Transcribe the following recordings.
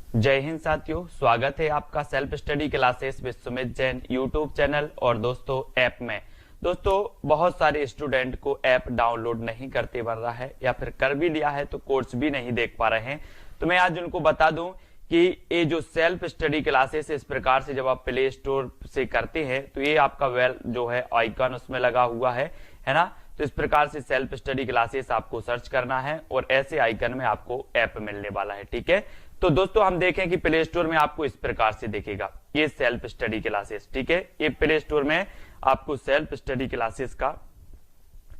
जय हिंद साथियों, स्वागत है आपका self study classes with Sumit Jain YouTube channel और दोस्तों ऐप में। दोस्तों बहुत सारे स्टूडेंट को ऐप डाउनलोड नहीं करते बन रहा है या फिर कर भी लिया है तो कोर्स भी नहीं देख पा रहे हैं। तो मैं आज उनको बता दूं कि ये जो सेल्फ स्टडी क्लासेस इस प्रकार से जब आप प्ले स्टोर से करते हैं तो ये आपका वेल जो है आइकन उसमें लगा हुआ है ना। तो इस प्रकार से सेल्फ स्टडी क्लासेस आपको सर्च करना है और ऐसे आइकन में आपको ऐप मिलने वाला है। ठीक है, तो दोस्तों हम देखें कि प्ले स्टोर में आपको इस प्रकार से दिखेगा ये सेल्फ स्टडी क्लासेस। ठीक है, ये प्ले स्टोर में आपको सेल्फ स्टडी क्लासेस का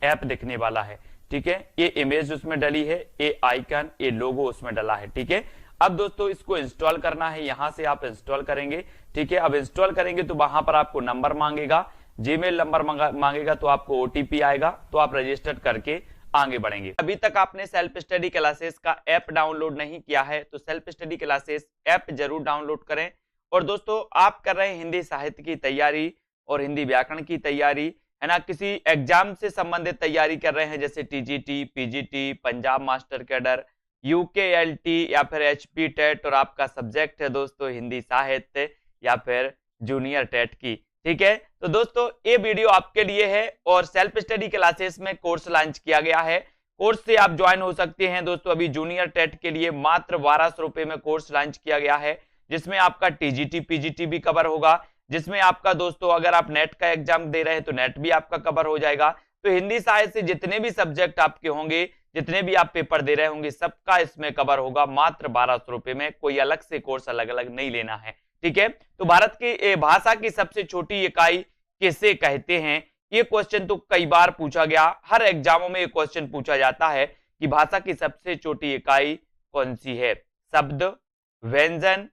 ऐप दिखने वाला है। ठीक है, ये इमेज उसमें डली है, ये आइकन, ये लोगो उसमें डला है। ठीक है, अब दोस्तों इसको इंस्टॉल करना है, यहां से आप इंस्टॉल करेंगे। ठीक है, अब इंस्टॉल करेंगे तो वहां पर आपको नंबर मांगेगा, जीमेल नंबर मांगेगा, तो आपको ओटीपी आएगा, तो आप रजिस्टर करके आगे बढ़ेंगे। अभी तक आपने सेल्फ स्टडी क्लासेस का ऐप डाउनलोड नहीं किया है तो सेल्फ स्टडी क्लासेस ऐप जरूर डाउनलोड करें। और दोस्तों आप कर रहे हैं हिंदी साहित्य की तैयारी और हिंदी व्याकरण की तैयारी, है ना, किसी एग्जाम से संबंधित तैयारी कर रहे हैं जैसे TGT, PGT, Punjab master cadre, UKLT या फिर एचपी टेट, और आपका सब्जेक्ट है दोस्तों हिंदी साहित्य या फिर जूनियर टेट की। ठीक है, तो दोस्तों ये वीडियो आपके लिए है और सेल्फ स्टडी क्लासेस में कोर्स लॉन्च किया गया है। कोर्स से आप ज्वाइन हो सकते हैं दोस्तों। अभी जूनियर टेट के लिए मात्र 1200 रुपए में कोर्स लॉन्च किया गया है, जिसमें आपका टीजीटी पीजीटी भी कवर होगा, जिसमें आपका दोस्तों अगर आप नेट का एग्जाम दे रहे हैं तो नेट भी आपका कवर हो जाएगा। तो हिंदी साहित्य से जितने भी सब्जेक्ट आपके होंगे, जितने भी आप पेपर दे रहे होंगे, सबका इसमें कवर होगा मात्र 1200 रुपए में। कोई अलग से कोर्स अलग अलग नहीं लेना है। ठीक है, तो भारत की भाषा की सबसे छोटी इकाई किसे कहते हैं, ये क्वेश्चन तो कई बार पूछा गया, हर एग्जामों में ये क्वेश्चन पूछा जाता है कि भाषा की सबसे छोटी इकाई कौन सी है। शब्द, व्यंजन,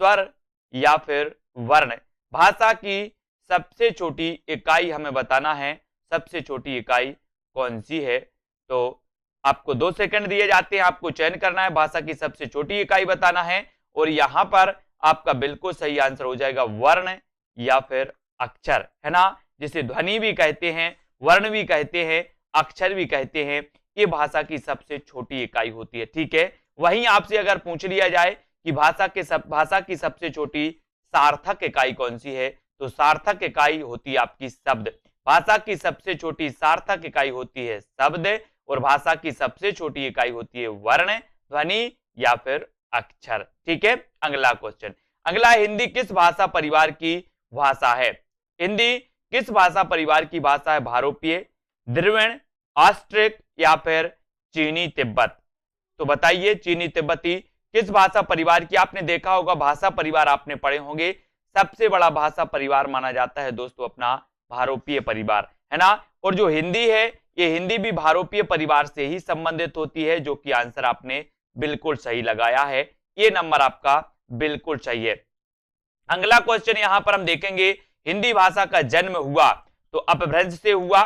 स्वर या फिर वर्ण। भाषा की सबसे छोटी इकाई हमें बताना है, सबसे छोटी इकाई कौन सी है। तो आपको 2 सेकंड दिए जाते हैं, आपको चयन करना है, भाषा की सबसे छोटी इकाई बताना है और यहां पर आपका बिल्कुल सही आंसर हो जाएगा वर्ण या फिर अक्षर, है ना, जिसे ध्वनि भी कहते हैं, वर्ण भी कहते हैं, अक्षर भी कहते हैं। ये भाषा की सबसे छोटी इकाई होती है। ठीक है, वहीं आपसे अगर पूछ लिया जाए कि भाषा की सबसे छोटी सार्थक इकाई कौन सी है, तो सार्थक इकाई होती है आपकी शब्द। भाषा की सबसे छोटी सार्थक इकाई होती है शब्द और भाषा की सबसे छोटी इकाई होती है वर्ण, ध्वनि या फिर अक्षर। ठीक है, अगला क्वेश्चन, अगला, हिंदी किस भाषा परिवार की भाषा है। हिंदी किस भाषा परिवार की भाषा है। भारोपीय, द्रविड़, ऑस्ट्रिक या फिर चीनी तिब्बत। तो बताइए चीनी तिब्बती किस भाषा परिवार की। आपने देखा होगा भाषा परिवार आपने पढ़े होंगे, सबसे बड़ा भाषा परिवार माना जाता है दोस्तों अपना भारोपीय परिवार, है ना। और जो हिंदी है, ये हिंदी भी भारोपीय परिवार से ही संबंधित होती है, जो कि आंसर आपने बिल्कुल सही लगाया है, ये नंबर आपका बिल्कुल सही है। अगला क्वेश्चन यहां पर हम देखेंगे, हिंदी भाषा का जन्म हुआ तो अपभ्रंश से हुआ,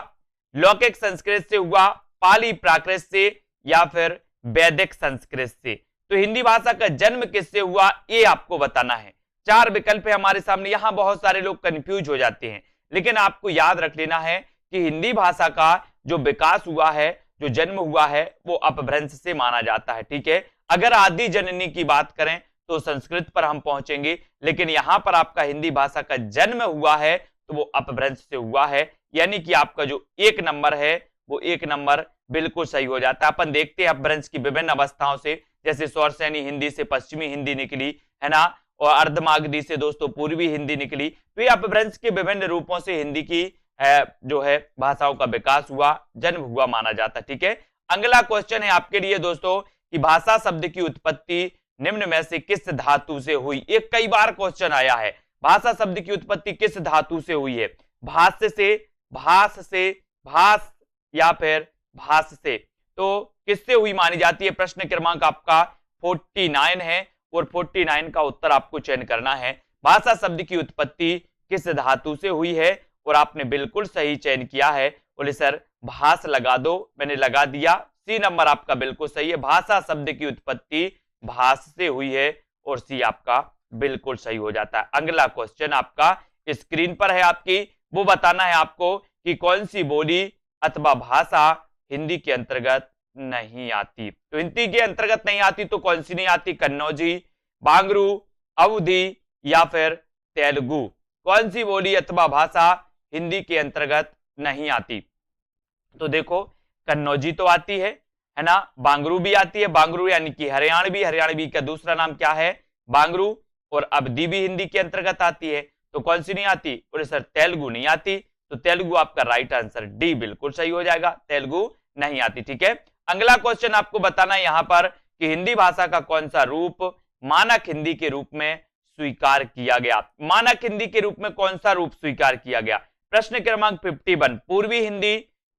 लौकिक संस्कृत से हुआ, पाली प्राकृत से या फिर वैदिक संस्कृत से। तो हिंदी भाषा का जन्म किससे हुआ ये आपको बताना है। 4 विकल्प है हमारे सामने। यहां बहुत सारे लोग कंफ्यूज हो जाते हैं, लेकिन आपको याद रख लेना है कि हिंदी भाषा का जो विकास हुआ है, जो जन्म हुआ है, वो अपभ्रंश से माना जाता है। ठीक है, अगर आदि जननी की बात करें तो संस्कृत पर हम पहुंचेंगे, लेकिन यहां पर आपका हिंदी भाषा का जन्म हुआ है तो वो अपभ्रंश से हुआ है, यानी कि आपका जो 1 नंबर है वो 1 नंबर बिल्कुल सही हो जाता है। अपन देखते हैं अपभ्रंश की विभिन्न अवस्थाओं से, जैसे स्वरसैनी हिंदी से पश्चिमी हिंदी निकली, है ना, और अर्धमागधी से दोस्तों पूर्वी हिंदी निकली। तो ये अपभ्रंश के विभिन्न रूपों से हिंदी की जो है भाषाओं का विकास हुआ, जन्म हुआ माना जाता है। ठीक है, अगला क्वेश्चन है आपके लिए दोस्तों कि भाषा शब्द की उत्पत्ति निम्न में से किस धातु से हुई। एक कई बार क्वेश्चन आया है, भाषा शब्द की उत्पत्ति किस धातु से हुई है। भाष्य से, भास से, भास या फिर भास से। तो किससे हुई मानी जाती है। प्रश्न क्रमांक आपका 49 है और 49 का उत्तर आपको चयन करना है। भाषा शब्द की उत्पत्ति किस धातु से हुई है और आपने बिल्कुल सही चयन किया है। बोले सर भास लगा दो, मैंने लगा दिया, सी नंबर आपका बिल्कुल सही है। भाषा शब्द की उत्पत्ति भास से हुई है और सी आपका बिल्कुल सही हो जाता है। अगला क्वेश्चन आपका स्क्रीन पर है आपकी, वो बताना है आपको कि कौन सी बोली अथवा भाषा हिंदी के अंतर्गत नहीं आती। तो हिंदी के अंतर्गत नहीं आती तो कौन सी नहीं आती। कन्नौजी, बांगरू, अवधी या फिर तेलुगु? कौन सी बोली अथवा भाषा हिंदी के अंतर्गत नहीं आती? तो देखो, कन्नौजी तो आती है ना, बांगरू भी आती है, बांगरू यानी कि हरियाणवी, हरियाणवी का दूसरा नाम क्या है? बांगरू। और अवधी भी हिंदी के अंतर्गत आती है, तो कौन सी नहीं आती? बोले सर तेलुगु नहीं आती। तो तेलुगु आपका राइट आंसर डी बिल्कुल सही हो जाएगा, तेलुगु नहीं आती। ठीक है, अगला क्वेश्चन आपको बताना है यहां पर कि हिंदी भाषा का कौन सा रूप मानक हिंदी के रूप में स्वीकार किया गया? मानक हिंदी के रूप में कौन सा रूप स्वीकार किया गया? प्रश्न क्रमांक 51, पूर्वी हिंदी,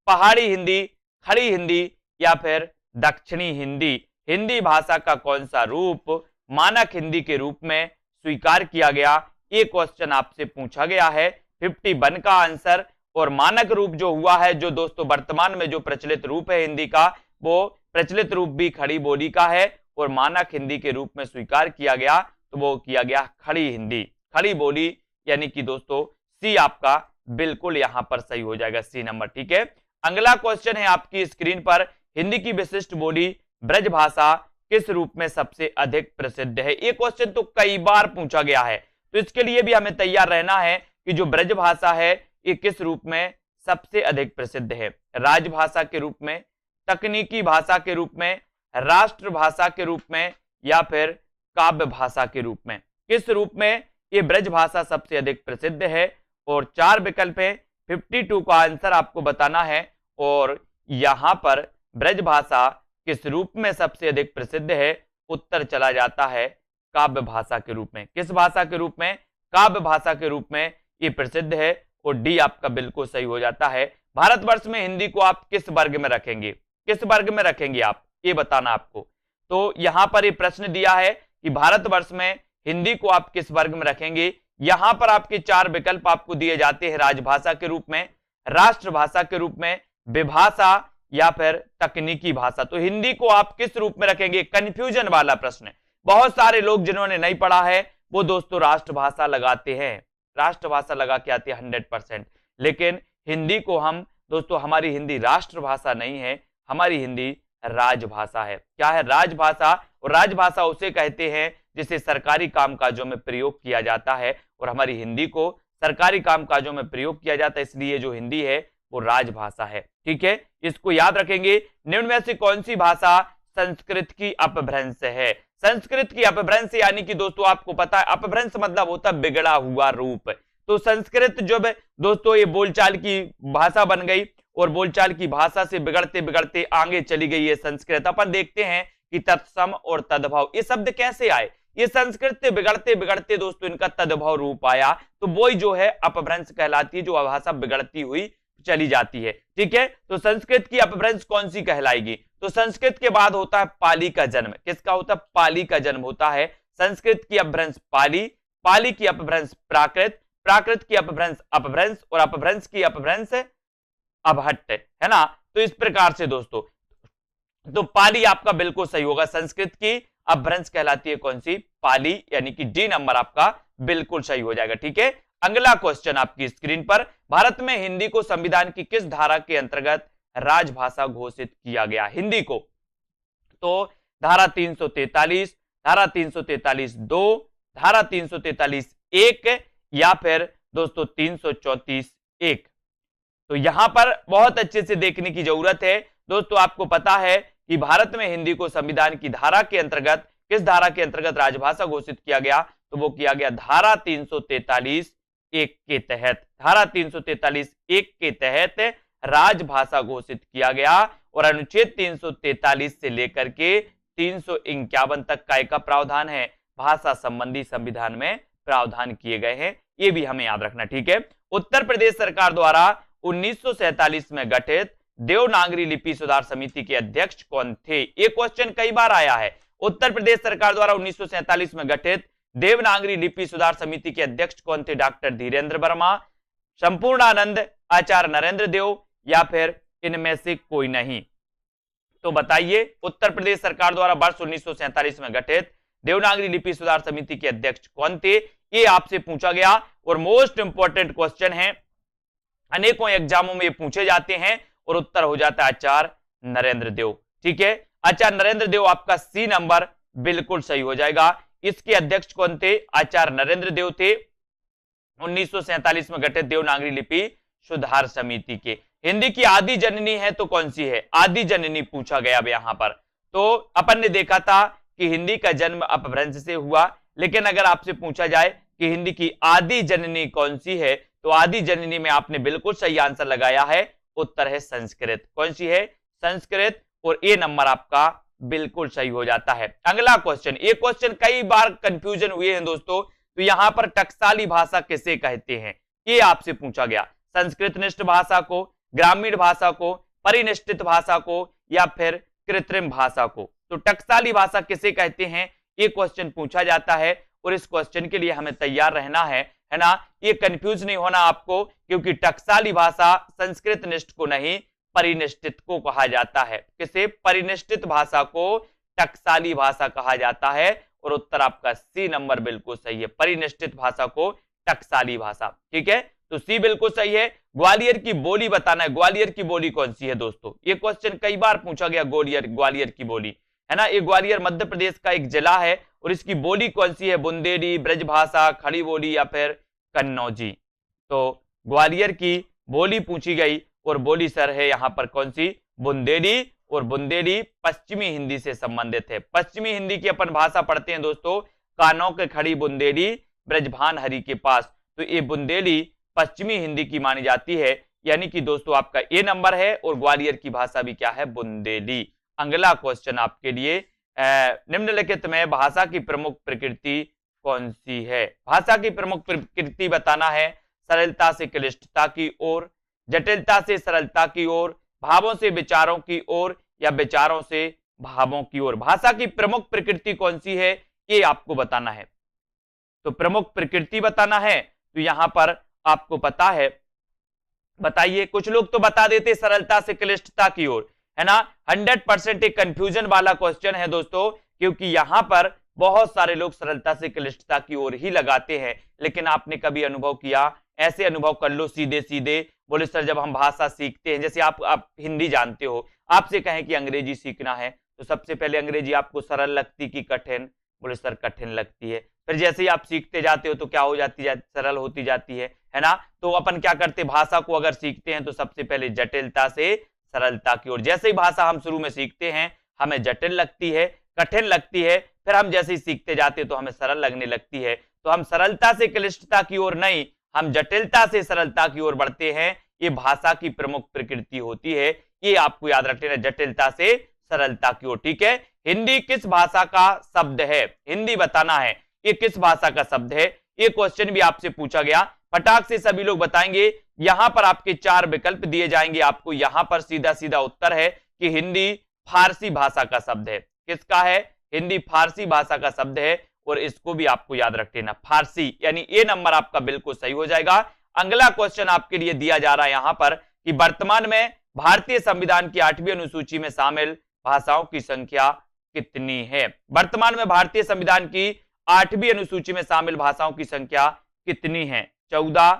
पहाड़ी हिंदी, खड़ी हिंदी या फिर दक्षिणी हिंदी? हिंदी भाषा का कौन सा रूप मानक हिंदी के रूप में स्वीकार किया गया? ये क्वेश्चन आपसे पूछा गया है 51 का आंसर। और मानक रूप जो हुआ है, जो दोस्तों वर्तमान में जो प्रचलित रूप है हिंदी का, वो प्रचलित रूप भी खड़ी बोली का है और मानक हिंदी के रूप में स्वीकार किया गया तो वो किया गया खड़ी हिंदी, खड़ी बोली, यानी कि दोस्तों सी आपका बिल्कुल यहां पर सही हो जाएगा, सी नंबर। ठीक है, अगला क्वेश्चन है आपकी स्क्रीन पर, हिंदी की विशिष्ट बोली ब्रजभाषा किस रूप में सबसे अधिक प्रसिद्ध है? ये क्वेश्चन तो कई बार पूछा गया है, तो इसके लिए भी हमें तैयार रहना है कि जो ब्रजभाषा है ये किस रूप में सबसे अधिक प्रसिद्ध है? राजभाषा के रूप में, तकनीकी भाषा के रूप में, राष्ट्रभाषा के रूप में या फिर काव्य भाषा के रूप में? किस रूप में ये ब्रजभाषा सबसे अधिक प्रसिद्ध है? और 4 विकल्प है, 52 का आंसर आपको बताना है। और यहां पर ब्रजभाषा किस रूप में सबसे अधिक प्रसिद्ध है? उत्तर चला जाता है काव्य भाषा के रूप में। किस भाषा के रूप में? काव्य भाषा के रूप में ये प्रसिद्ध है और डी आपका बिल्कुल सही हो जाता है। भारतवर्ष में हिंदी को आप किस वर्ग में रखेंगे? किस वर्ग में रखेंगे आप, ये बताना आपको। तो यहां पर ये प्रश्न दिया है कि भारतवर्ष में हिंदी को आप किस वर्ग में रखेंगे। यहां पर आपके 4 विकल्प आपको दिए जाते हैं, राजभाषा के रूप में, राष्ट्रभाषा के रूप में, विभाषा या फिर तकनीकी भाषा। तो हिंदी को आप किस रूप में रखेंगे? कंफ्यूजन वाला प्रश्न है। बहुत सारे लोग जिन्होंने नहीं पढ़ा है वो दोस्तों राष्ट्रभाषा लगाते हैं, राष्ट्रभाषा लगा के आती है 100%, लेकिन हिंदी को हम दोस्तों, हमारी हिंदी राष्ट्रभाषा नहीं है, हमारी हिंदी राजभाषा है। क्या है? राजभाषा। और राजभाषा उसे कहते हैं जिसे सरकारी कामकाजों में प्रयोग किया जाता है, और हमारी हिंदी को सरकारी कामकाजों में प्रयोग किया जाता है, इसलिए जो हिंदी है वो राजभाषा है। ठीक है, इसको याद रखेंगे। निम्न में से कौन सी भाषा संस्कृत की अपभ्रंश है? संस्कृत की अपभ्रंश यानी कि दोस्तों आपको पता है अपभ्रंश मतलब होता है बिगड़ा हुआ रूप। तो संस्कृत जब दोस्तों ये बोलचाल की भाषा बन गई और बोलचाल की भाषा से बिगड़ते बिगड़ते आगे चली गई है संस्कृत। अपन देखते हैं कि तत्सम और तद्भव ये शब्द कैसे आए। ये संस्कृत से बिगड़ते बिगड़ते दोस्तों इनका तद्भव रूप आया, तो वही जो है अपभ्रंश कहलाती है, जो भाषा बिगड़ती हुई चली जाती है। ठीक है, तो संस्कृत की अपभ्रंश कौन सी कहलाएगी? तो संस्कृत के बाद होता है पाली का जन्म। किसका होता है? पाली का जन्म होता है। संस्कृत की अपभ्रंश पाली, पाली की अपभ्रंश प्राकृत, प्राकृत की अपभ्रंश अपभ्रंश और अपभ्रंश की अपभ्रंश अभट्ट, है ना। तो इस प्रकार से दोस्तों, तो पाली आपका बिल्कुल सही होगा। संस्कृत की अपभ्रंश कहलाती है कौन सी? पाली, यानी कि डी नंबर आपका बिल्कुल सही हो जाएगा। ठीक है, अगला क्वेश्चन आपकी स्क्रीन पर, भारत में हिंदी को संविधान की किस धारा के अंतर्गत राजभाषा घोषित किया गया? हिंदी को तो धारा 343, धारा 343(2), धारा 343(1) या फिर दोस्तों 334(1). तो यहां पर बहुत अच्छे से देखने की जरूरत है दोस्तों। आपको पता है कि भारत में हिंदी को संविधान की धारा के अंतर्गत, किस धारा के अंतर्गत राजभाषा घोषित किया गया? तो वो किया गया धारा 343(1) के तहत। धारा 343(1) के तहत राजभाषा घोषित किया गया और अनुच्छेद 343 से लेकर के 351 तक का एक प्रावधान है, भाषा संबंधी संविधान में प्रावधान किए गए हैं। ये भी हमें याद रखना। ठीक है, उत्तर प्रदेश सरकार द्वारा 1947 में गठित देवनागरी लिपि सुधार समिति के अध्यक्ष कौन थे? ये क्वेश्चन कई बार आया है। उत्तर प्रदेश सरकार द्वारा 1947 में गठित देवनागरी लिपि सुधार समिति के अध्यक्ष कौन थे? डॉक्टर धीरेन्द्र वर्मा, संपूर्णानंद, आचार्य नरेंद्र देव या फिर इनमें से कोई नहीं? तो बताइए, उत्तर प्रदेश सरकार द्वारा वर्ष 1947 में गठित देवनागरी लिपि सुधार समिति के अध्यक्ष कौन थे? ये आपसे पूछा गया और मोस्ट इंपॉर्टेंट क्वेश्चन है, अनेकों एग्जामों में ये पूछे जाते हैं और उत्तर हो जाता है आचार्य नरेंद्र देव। ठीक है, आचार्य नरेंद्र देव आपका सी नंबर बिल्कुल सही हो जाएगा। इसके अध्यक्ष कौन थे? आचार्य नरेंद्र देव थे। 1947 में गठित देवनागरी लिपि सुधार समिति के। हिंदी की आदि जननी है तो कौन सी है? आदि जननी पूछा गया अब यहां पर। तो अपन ने देखा था कि हिंदी का जन्म अपभ्रंश से हुआ, लेकिन अगर आपसे पूछा जाए कि हिंदी की आदि जननी कौन सी है, तो आदि जननी में आपने बिल्कुल सही आंसर लगाया है। उत्तर है संस्कृत। कौन सी है? संस्कृत। और ए नंबर आपका बिल्कुल सही हो जाता है। अगला क्वेश्चन, ये क्वेश्चन कई बार कंफ्यूजन हुए हैं दोस्तों। तो यहां पर टकसाली भाषा किसे कहते हैं, ये आपसे पूछा गया। संस्कृतनिष्ठ भाषा को, ग्रामीण भाषा को, परिनिष्ठित भाषा को, या फिर कृत्रिम भाषा को? तो टकसाली भाषा किसे कहते हैं, ये क्वेश्चन पूछा जाता है। और इस क्वेश्चन के लिए हमें तैयार रहना है ना। ये कंफ्यूज नहीं होना आपको, क्योंकि टकसाली भाषा संस्कृतनिष्ठ को नहीं, परिनिष्ठित को कहा जाता है। किसे? परिनिष्ठित भाषा को टकसाली भाषा कहा जाता है। और उत्तर आपका सी नंबर बिल्कुल सही है, परिनिष्ठित भाषा को टकसाली भाषा। ठीक है, तो सी बिल्कुल सही है। ग्वालियर की बोली बताना है। ग्वालियर की बोली कौन सी है दोस्तों? ये क्वेश्चन कई बार पूछा गया। ग्वालियर की बोली है ना। ये ग्वालियर मध्य प्रदेश का एक जिला है। और इसकी बोली कौन सी है? बुंदेली, ब्रजभाषा, खड़ी बोली, या फिर कन्नौजी? तो ग्वालियर की बोली पूछी गई, और बोली सर है यहां पर कौन सी? बुंदेली। और बुंदेली पश्चिमी हिंदी से संबंधित है। पश्चिमी हिंदी की अपन भाषा पढ़ते हैं दोस्तों, कानों के खड़ी बुंदेली, ब्रजभान हरि के पास। तो ये बुंदेली पश्चिमी हिंदी की मानी जाती है। यानी कि दोस्तों आपका ए नंबर है। और ग्वालियर की भाषा भी क्या है? बुंदेली। अगला क्वेश्चन आपके लिए, निम्नलिखित में भाषा की प्रमुख प्रकृति कौन सी है? भाषा की प्रमुख प्रकृति बताना है। सरलता से क्लिष्टता की ओर, जटिलता से सरलता की ओर, भावों से विचारों की ओर, या विचारों से भावों की ओर? भाषा की प्रमुख प्रकृति कौन सी है, ये आपको बताना है। तो प्रमुख प्रकृति बताना है। तो यहां पर आपको पता है, बताइए। कुछ लोग तो बता देते सरलता से क्लिष्टता की ओर, है ना। 100% एक कंफ्यूजन वाला क्वेश्चन है दोस्तों, क्योंकि यहां पर बहुत सारे लोग सरलता से क्लिष्टता की ओर ही लगाते हैं। लेकिन आपने कभी अनुभव किया? ऐसे अनुभव कर लो सीधे सीधे। बोले सर जब हम भाषा सीखते हैं, जैसे आप हिंदी जानते हो, आपसे कहें कि अंग्रेजी सीखना है, तो सबसे पहले अंग्रेजी आपको सरल लगती कि कठिन? बोले सर कठिन लगती है। फिर जैसे ही आप सीखते जाते हो तो क्या हो जाती है? सरल होती जाती है ना। तो अपन क्या करते, भाषा को अगर सीखते हैं तो सबसे पहले जटिलता से सरलता की ओर। जैसे ही भाषा हम शुरू में सीखते हैं हमें जटिल लगती है, कठिन लगती है, फिर हम जैसे ही सीखते जाते हैं तो हमें सरल लगने लगती है। तो हम सरलता से क्लिष्टता की ओर नहीं, हम जटिलता से सरलता की ओर बढ़ते हैं। ये भाषा की प्रमुख प्रकृति होती है। ये आपको याद रखना, जटिलता से सरलता की ओर। ठीक है, हिंदी किस भाषा का शब्द है? हिंदी बताना है, ये किस भाषा का शब्द है। ये क्वेश्चन भी आपसे पूछा गया। फटाक से सभी लोग बताएंगे। यहां पर आपके 4 विकल्प दिए जाएंगे आपको। यहां पर सीधा सीधा उत्तर है कि हिंदी फारसी भाषा का शब्द है। किसका है? हिंदी फारसी भाषा का शब्द है। और इसको भी आपको याद रख लेना, फारसी। यानी ए नंबर आपका बिल्कुल सही हो जाएगा। अगला क्वेश्चन आपके लिए दिया जा रहा है यहां पर कि वर्तमान में भारतीय संविधान की 8वीं अनुसूची में शामिल भाषाओं की संख्या कितनी है? वर्तमान में भारतीय संविधान की 8वीं अनुसूची में शामिल भाषाओं की संख्या कितनी है? 14,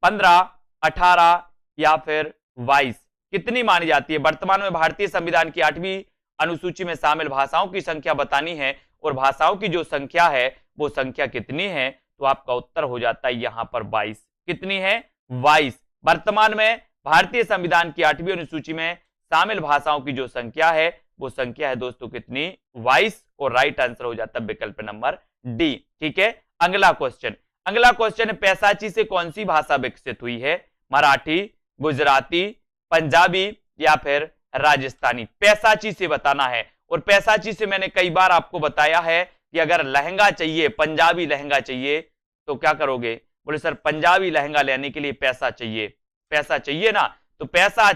15, 18 या फिर 22? कितनी मानी जाती है? वर्तमान में भारतीय संविधान की 8वीं अनुसूची में शामिल भाषाओं की संख्या बतानी है। और भाषाओं की जो संख्या है वो संख्या कितनी है? तो आपका उत्तर हो जाता है यहां पर 22। कितनी है? 22। वर्तमान में भारतीय संविधान की 8वीं अनुसूची में शामिल भाषाओं की जो संख्या है वो संख्या है दोस्तों कितनी? 22। और राइट आंसर हो जाता है विकल्प नंबर डी। ठीक है, अगला क्वेश्चन। अगला क्वेश्चन है, पैसाची से कौन सी भाषा विकसित हुई है? मराठी, गुजराती, पंजाबी या फिर राजस्थानी? पैसाची से बताना है। और पैसाची से मैंने कई बार आपको बताया है कि अगर लहंगा चाहिए, पंजाबी लहंगा चाहिए, तो क्या करोगे? बोले सर पंजाबी लहंगा लेने के लिए पैसा चाहिए। पैसा चाहिए ना, तो पैसा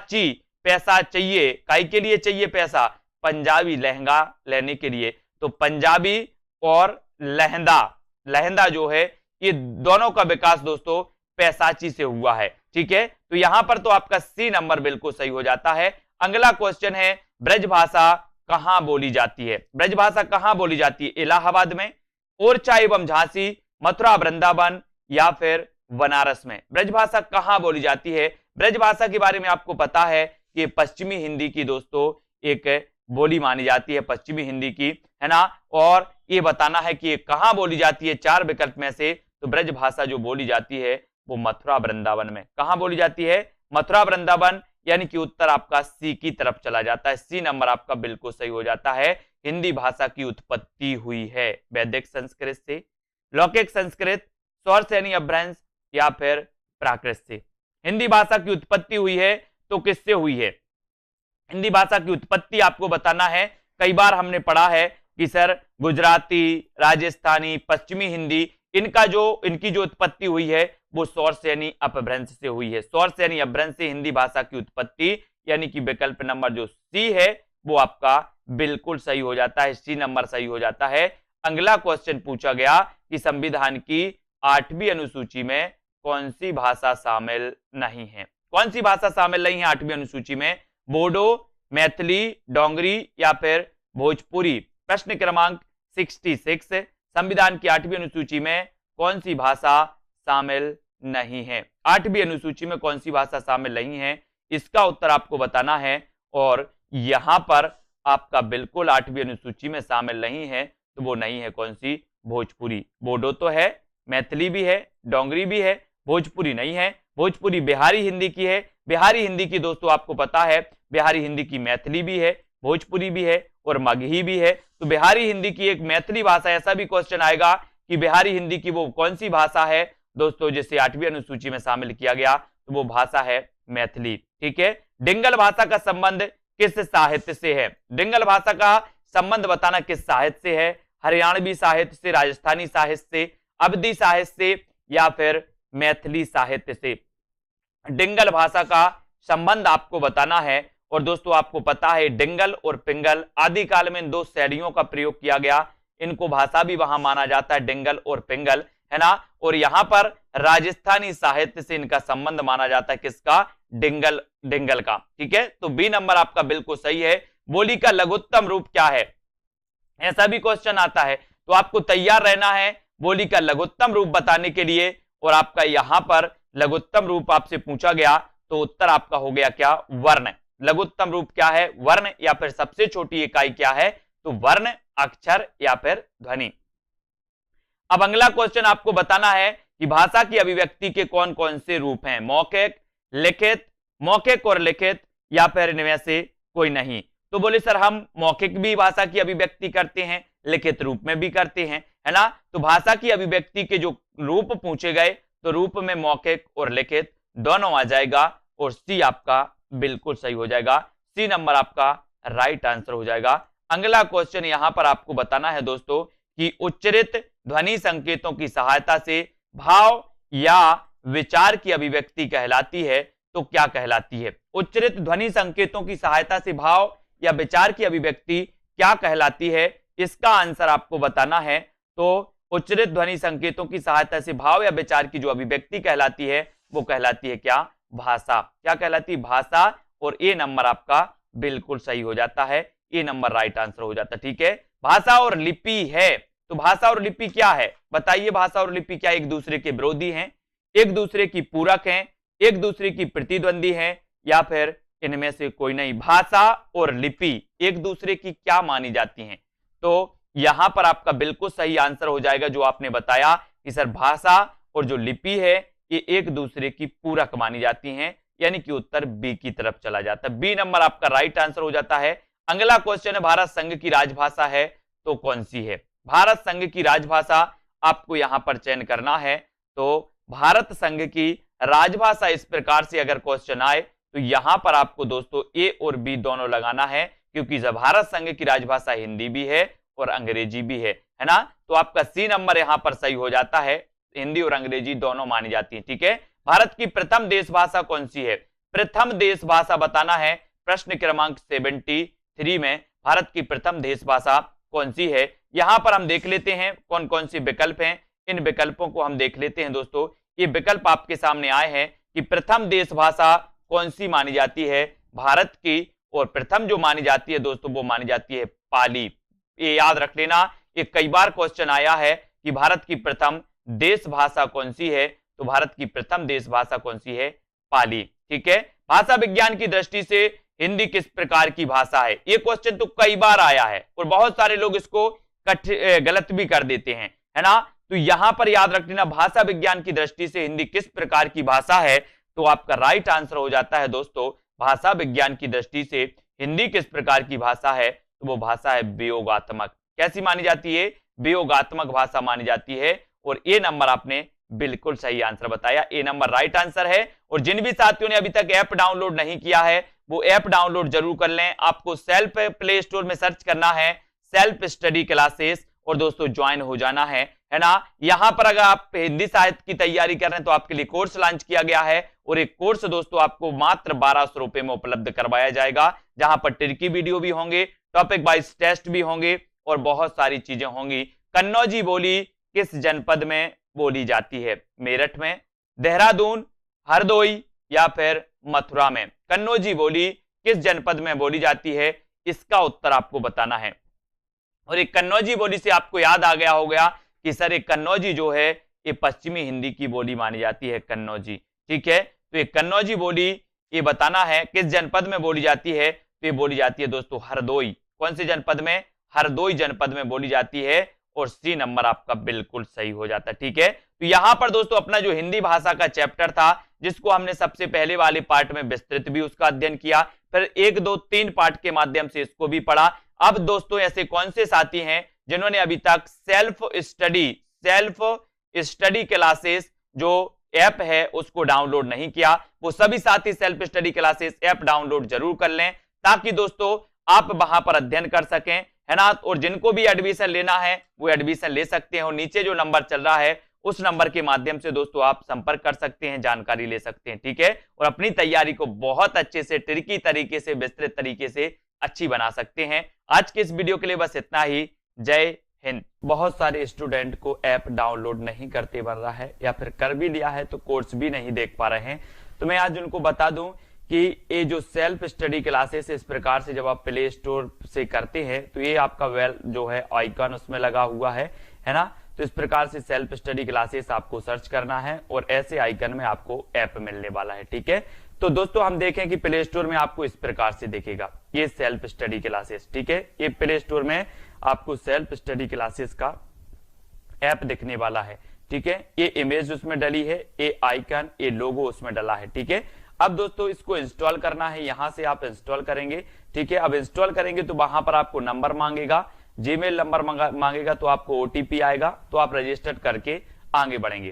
चाहिए। काहे के लिए चाहिए पैसा? पंजाबी लहंगा लेने के लिए। तो पंजाबी और लहंदा जो है, ये दोनों का विकास दोस्तों पैसाची से हुआ है। ठीक है, तो यहां पर तो आपका सी नंबर बिल्कुल सही हो जाता है। अगला क्वेश्चन है, ब्रजभाषा कहां बोली जाती है? ब्रजभाषा कहां बोली जाती है? इलाहाबाद में, ओरछा एवं झांसी, मथुरा, वृंदावन या फिर बनारस में? ब्रजभाषा कहां बोली जाती है? ब्रजभाषा के बारे में आपको पता है कि पश्चिमी हिंदी की दोस्तों एक बोली मानी जाती है पश्चिमी हिंदी की, है ना। और ये बताना है कि ये कहां बोली जाती है, 4 विकल्प में से। तो ब्रज भाषा जो बोली जाती है वो मथुरा वृंदावन में। कहां बोली जाती है? मथुरा वृंदावन, यानी कि उत्तर आपका सी की तरफ चला जाता है। सी नंबर आपका बिल्कुल सही हो जाता है। हिंदी भाषा की उत्पत्ति हुई है वैदिक संस्कृत से, लौकिक संस्कृत, स्वरसेनी अपभ्रंश या फिर प्राकृत से। हिंदी भाषा की उत्पत्ति हुई है तो किससे हुई है? हिंदी भाषा की उत्पत्ति आपको बताना है। कई बार हमने पढ़ा है कि सर गुजराती, राजस्थानी, पश्चिमी हिंदी, इनकी जो उत्पत्ति हुई है वो स्वरसेनी अपभ्रंश से हुई है। स्वरसेनी अपभ्रंश से हिंदी भाषा की उत्पत्ति, यानी कि विकल्प नंबर जो सी है वो आपका बिल्कुल सही हो जाता है। सी नंबर सही हो जाता है। अगला क्वेश्चन पूछा गया कि संविधान की 8वीं अनुसूची में कौन सी भाषा शामिल नहीं है? कौन सी भाषा शामिल नहीं है 8वीं अनुसूची में? बोडो, मैथिली, डोंगरी या फिर भोजपुरी। प्रश्न क्रमांक 66, संविधान की 8वीं अनुसूची में कौन सी भाषा शामिल नहीं है? 8वीं अनुसूची में कौन सी भाषा शामिल नहीं है, इसका उत्तर आपको बताना है। और यहां पर आपका बिल्कुल 8वीं अनुसूची में शामिल नहीं है, तो वो नहीं है कौन सी? भोजपुरी। बोडो तो है, मैथिली भी है, डोंगरी भी है, भोजपुरी नहीं है। भोजपुरी बिहारी हिंदी की है। बिहारी हिंदी की दोस्तों आपको पता है, बिहारी हिंदी की मैथिली भी है, भोजपुरी भी है और मगही भी है। तो बिहारी हिंदी की एक मैथिली भाषा, ऐसा भी क्वेश्चन आएगा कि बिहारी हिंदी की वो कौन सी भाषा है दोस्तों जिसे 8वीं अनुसूची में शामिल किया गया, तो वो भाषा है मैथिली। ठीक है। डिंगल भाषा का संबंध किस साहित्य से है? डिंगल भाषा का संबंध बताना किस साहित्य से है? हरियाणवी साहित्य से, राजस्थानी साहित्य से, अवधी साहित्य से या फिर मैथिली साहित्य से। डिंगल भाषा का संबंध आपको बताना है। और दोस्तों आपको पता है डिंगल और पिंगल आदिकाल में इन दो शैलियों का प्रयोग किया गया। इनको भाषा भी वहां माना जाता है, डिंगल और पिंगल, है ना। और यहां पर राजस्थानी साहित्य से इनका संबंध माना जाता है। किसका? डिंगल का। ठीक है। तो बी नंबर आपका बिल्कुल सही है। बोली का लघुत्तम रूप क्या है? ऐसा भी क्वेश्चन आता है, तो आपको तैयार रहना है बोली का लघुत्तम रूप बताने के लिए। और आपका यहां पर लघुत्तम रूप आपसे पूछा गया तो उत्तर आपका हो गया क्या? वर्ण। लघुत्तम रूप क्या है? वर्ण या फिर सबसे छोटी इकाई क्या है? तो वर्ण, अक्षर या फिर ध्वनि। अब अगला क्वेश्चन आपको बताना है कि भाषा की अभिव्यक्ति के कौन कौन से रूप हैं? मौखिक, लिखित, मौखिक और लिखित या फिर इनमें से कोई नहीं। तो बोले सर हम मौखिक भी भाषा की अभिव्यक्ति करते हैं, लिखित रूप में भी करते हैं, है ना। तो भाषा की अभिव्यक्ति के जो रूप पूछे गए तो रूप में मौखिक और लिखित दोनों आ जाएगा और सी आपका बिल्कुल सही हो जाएगा। सी नंबर आपका राइट आंसर हो जाएगा। अगला क्वेश्चन यहां पर आपको बताना है दोस्तों कि उच्चरित ध्वनि संकेतों की सहायता से भाव या विचार की अभिव्यक्ति कहलाती है तो क्या कहलाती है? उच्चरित ध्वनि संकेतों की सहायता से भाव या विचार की अभिव्यक्ति क्या कहलाती है? इसका आंसर आपको बताना है। तो उच्चरित ध्वनि संकेतों की सहायता से भाव या विचार की जो अभिव्यक्ति कहलाती है वो कहलाती है क्या? भाषा। क्या कहलाती है? भाषा। और ए नंबर आपका बिल्कुल सही हो जाता है। ए नंबर राइट आंसर हो जाता है। ठीक है। भाषा और लिपि है, तो भाषा और लिपि क्या है? बताइए। भाषा और लिपि क्या एक दूसरे के विरोधी हैं, एक दूसरे की पूरक हैं, एक दूसरे की प्रतिद्वंदी हैं या फिर इनमें से कोई नहीं? भाषा और लिपि एक दूसरे की क्या मानी जाती हैं? तो यहां पर आपका बिल्कुल सही आंसर हो जाएगा जो आपने बताया कि सर भाषा और जो लिपि है ये एक दूसरे की पूरक मानी जाती हैं, यानी कि उत्तर बी की तरफ चला जाता है। बी नंबर आपका राइट आंसर हो जाता है। अगला क्वेश्चन है भारत संघ की राजभाषा है तो कौन सी है? भारत संघ की राजभाषा आपको यहां पर चयन करना है। तो भारत संघ की राजभाषा इस प्रकार से अगर क्वेश्चन आए तो यहां पर आपको दोस्तों ए और बी दोनों लगाना है, क्योंकि जब भारत संघ की राजभाषा हिंदी भी है और अंग्रेजी भी है ना। तो आपका सी नंबर यहां पर सही हो जाता है। हिंदी और अंग्रेजी दोनों मानी जाती है। ठीक है। भारत की प्रथम देश भाषा कौन सी है? प्रथम देश भाषा बताना है। प्रश्न क्रमांक 73 में भारत की प्रथम देश भाषा कौन सी है? यहां पर हम देख लेते हैं कौन कौन सी विकल्प हैं। इन विकल्पों को हम देख लेते हैं दोस्तों। ये विकल्प आपके सामने आए हैं कि प्रथम देश भाषा कौन सी मानी जाती है भारत की, और प्रथम जो मानी जाती है दोस्तों वो मानी जाती है पाली। ये याद रख लेना, ये कई बार क्वेश्चन आया है कि भारत की प्रथम देश भाषा कौन सी है, तो भारत की प्रथम देश भाषा कौन सी है? पाली। ठीक है। भाषा विज्ञान की दृष्टि से हिंदी किस प्रकार की भाषा है। ये क्वेश्चन तो कई बार आया है और बहुत सारे लोग इसको गलत भी कर देते हैं, है ना। तो यहां पर याद रख लेना, भाषा विज्ञान की दृष्टि से हिंदी किस प्रकार की भाषा है, तो आपका राइट आंसर हो जाता है दोस्तों, भाषा विज्ञान की दृष्टि से हिंदी किस प्रकार की भाषा है, तो वो भाषा है वियोगात्मक। कैसी मानी जाती है, वियोगात्मक भाषा मानी जाती है। और ए नंबर आपने बिल्कुल सही आंसर बताया, ए नंबर राइट आंसर है। और जिन भी साथियों ने अभी तक ऐप डाउनलोड नहीं किया है वो ऐप डाउनलोड जरूर कर लें। आपको सेल्फ प्ले स्टोर में सर्च करना है सेल्फ स्टडी क्लासेस और दोस्तों ज्वाइन हो जाना है ना। यहां पर अगर आप हिंदी साहित्य की तैयारी कर रहे हैं तो आपके लिए कोर्स लॉन्च किया गया है और एक कोर्स दोस्तों आपको मात्र 1200 रुपए में उपलब्ध करवाया जाएगा, जहां पर ट्रिकी वीडियो भी होंगे, टॉपिक वाइज टेस्ट भी होंगे और बहुत सारी चीजें होंगी। कन्नौजी बोली किस जनपद में बोली जाती है, मेरठ में, देहरादून, हरदोई या फिर मथुरा में। कन्नौजी बोली किस जनपद में बोली जाती है, इसका उत्तर आपको बताना है। और एक कन्नौजी बोली से आपको याद आ गया होगा कि सर एक कन्नौजी जो है ये पश्चिमी हिंदी की बोली मानी जाती है, कन्नौजी, ठीक है। तो एक कन्नौजी बोली ये बताना है किस जनपद में बोली जाती है, तो ये बोली जाती है दोस्तों हरदोई। कौन से जनपद में, हरदोई जनपद में बोली जाती है और सी नंबर आपका बिल्कुल सही हो जाता है, ठीक है। तो यहां पर दोस्तों अपना जो हिंदी भाषा का चैप्टर था जिसको हमने सबसे पहले वाले पार्ट में विस्तृत भी उसका अध्ययन किया, फिर 1, 2, 3 पार्ट के माध्यम से इसको भी पढ़ा। अब दोस्तों ऐसे कौन से साथी हैं जिन्होंने अभी तक सेल्फ स्टडी क्लासेस जो ऐप है उसको डाउनलोड नहीं किया, वो सभी साथी self study classes app download जरूर कर लें ताकि दोस्तों आप वहां पर अध्ययन कर सकें, है ना। और जिनको भी एडमिशन लेना है वो एडमिशन ले सकते हैं और नीचे जो नंबर चल रहा है उस नंबर के माध्यम से दोस्तों आप संपर्क कर सकते हैं, जानकारी ले सकते हैं, ठीक है। और अपनी तैयारी को बहुत अच्छे से ट्रिकी तरीके से विस्तृत तरीके से अच्छी बना सकते हैं। आज के इस वीडियो के लिए बस इतना ही। जय हिंद। बहुत सारे स्टूडेंट को ऐप डाउनलोड नहीं करते बन रहा है या फिर कर भी लिया है तो कोर्स भी नहीं देख पा रहे हैं, तो मैं आज उनको बता दूं कि ये जो सेल्फ स्टडी क्लासेस इस प्रकार से जब आप प्ले स्टोर से करते हैं तो ये आपका वेल जो है आइकन उसमें लगा हुआ है ना। तो इस प्रकार से सेल्फ स्टडी क्लासेस आपको सर्च करना है और ऐसे आइकन में आपको ऐप मिलने वाला है, ठीक है। तो दोस्तों हम देखें कि प्ले स्टोर में आपको इस प्रकार से दिखेगा ये सेल्फ स्टडी क्लासेस, ठीक है। ये प्ले स्टोर में आपको सेल्फ स्टडी क्लासेस का ऐप दिखने वाला है, ठीक है। ये इमेज उसमें डली है, ये आइकन, ये लोगो उसमें डला है, ठीक है। अब दोस्तों इसको इंस्टॉल करना है, यहां से आप इंस्टॉल करेंगे, ठीक है। अब इंस्टॉल करेंगे तो वहां पर आपको नंबर मांगेगा, जीमेल नंबर मांगेगा, तो आपको ओटीपी आएगा, तो आप रजिस्टर करके आगे बढ़ेंगे।